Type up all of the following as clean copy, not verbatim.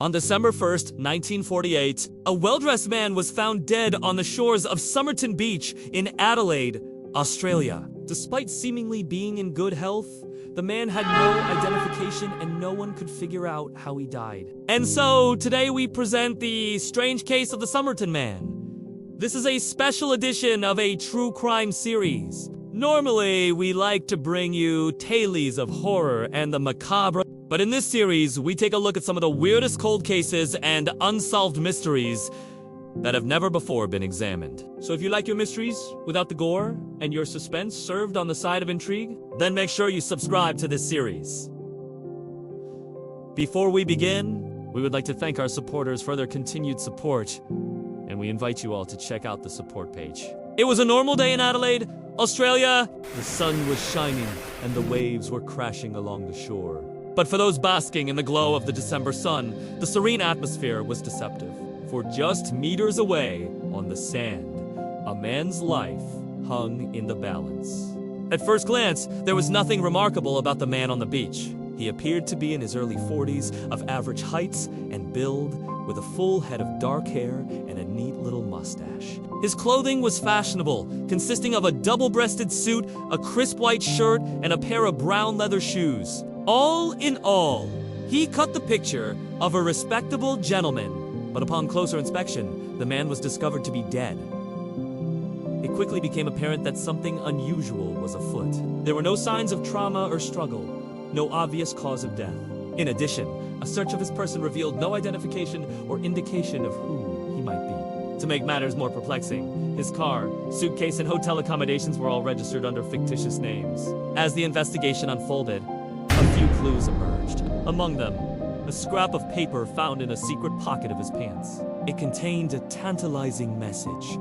On December 1st, 1948, a well-dressed man was found dead on the shores of Somerton Beach in Adelaide, Australia. Despite seemingly being in good health, the man had no identification and no one could figure out how he died. And so, today we present the strange case of the Somerton Man. This is a special edition of a true crime series. Normally, we like to bring you tales of horror and the macabre, but in this series, we take a look at some of the weirdest cold cases and unsolved mysteries that have never before been examined. So if you like your mysteries without the gore and your suspense served on the side of intrigue, then make sure you subscribe to this series. Before we begin, we would like to thank our supporters for their continued support, and we invite you all to check out the support page. It was a normal day in Adelaide, Australia. The sun was shining and the waves were crashing along the shore. But for those basking in the glow of the December sun, the serene atmosphere was deceptive. For just meters away, on the sand, a man's life hung in the balance. At first glance, there was nothing remarkable about the man on the beach. He appeared to be in his early 40s, of average heights and build, with a full head of dark hair and a neat little mustache. His clothing was fashionable, consisting of a double-breasted suit, a crisp white shirt, and a pair of brown leather shoes. All in all, he cut the picture of a respectable gentleman, but upon closer inspection, the man was discovered to be dead. It quickly became apparent that something unusual was afoot. There were no signs of trauma or struggle, no obvious cause of death. In addition, a search of his person revealed no identification or indication of who he might be. To make matters more perplexing, his car, suitcase, and hotel accommodations were all registered under fictitious names. As the investigation unfolded, a few clues emerged. Among them, a scrap of paper found in a secret pocket of his pants. It contained a tantalizing message,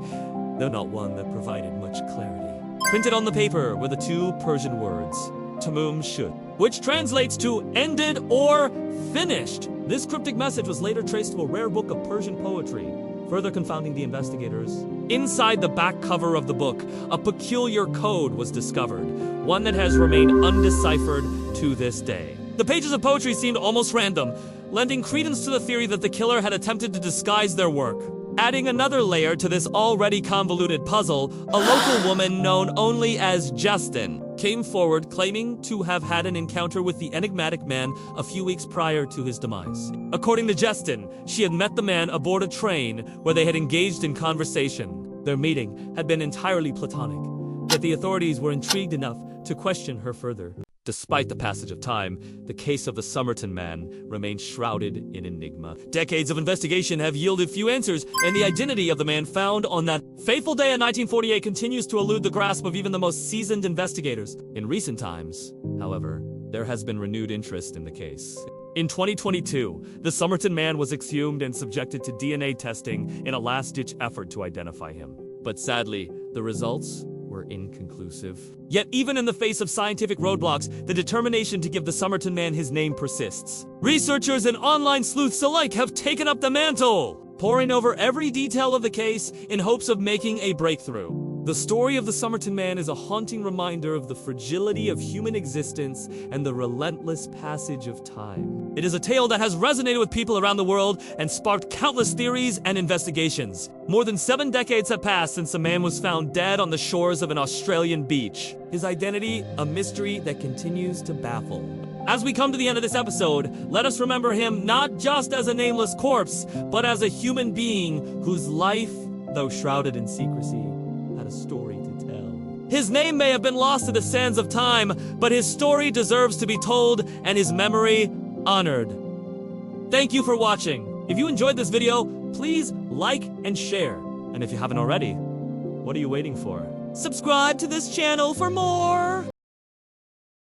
though not one that provided much clarity. Printed on the paper were the two Persian words, Tamám Shud, which translates to ended or finished. This cryptic message was later traced to a rare book of Persian poetry, further confounding the investigators. Inside the back cover of the book, a peculiar code was discovered, one that has remained undeciphered to this day. The pages of poetry seemed almost random, lending credence to the theory that the killer had attempted to disguise their work. Adding another layer to this already convoluted puzzle, a local woman known only as Justin came forward claiming to have had an encounter with the enigmatic man a few weeks prior to his demise. According to Justin, she had met the man aboard a train where they had engaged in conversation. Their meeting had been entirely platonic, yet the authorities were intrigued enough to question her further. Despite the passage of time, the case of the Somerton Man remains shrouded in enigma. Decades of investigation have yielded few answers, and the identity of the man found on that fateful day in 1948 continues to elude the grasp of even the most seasoned investigators. In recent times, however, there has been renewed interest in the case. In 2022, the Somerton Man was exhumed and subjected to DNA testing in a last-ditch effort to identify him. But sadly, the results were inconclusive. Yet even in the face of scientific roadblocks, the determination to give the Somerton Man his name persists. Researchers and online sleuths alike have taken up the mantle, poring over every detail of the case in hopes of making a breakthrough. The story of the Somerton Man is a haunting reminder of the fragility of human existence and the relentless passage of time. It is a tale that has resonated with people around the world and sparked countless theories and investigations. More than 7 decades have passed since a man was found dead on the shores of an Australian beach. His identity, a mystery that continues to baffle. As we come to the end of this episode, let us remember him not just as a nameless corpse, but as a human being whose life, though shrouded in secrecy, had a story to tell. His name may have been lost to the sands of time, but his story deserves to be told and his memory honored. Thank you for watching. If you enjoyed this video, please like and share. And if you haven't already, what are you waiting for? Subscribe to this channel for more!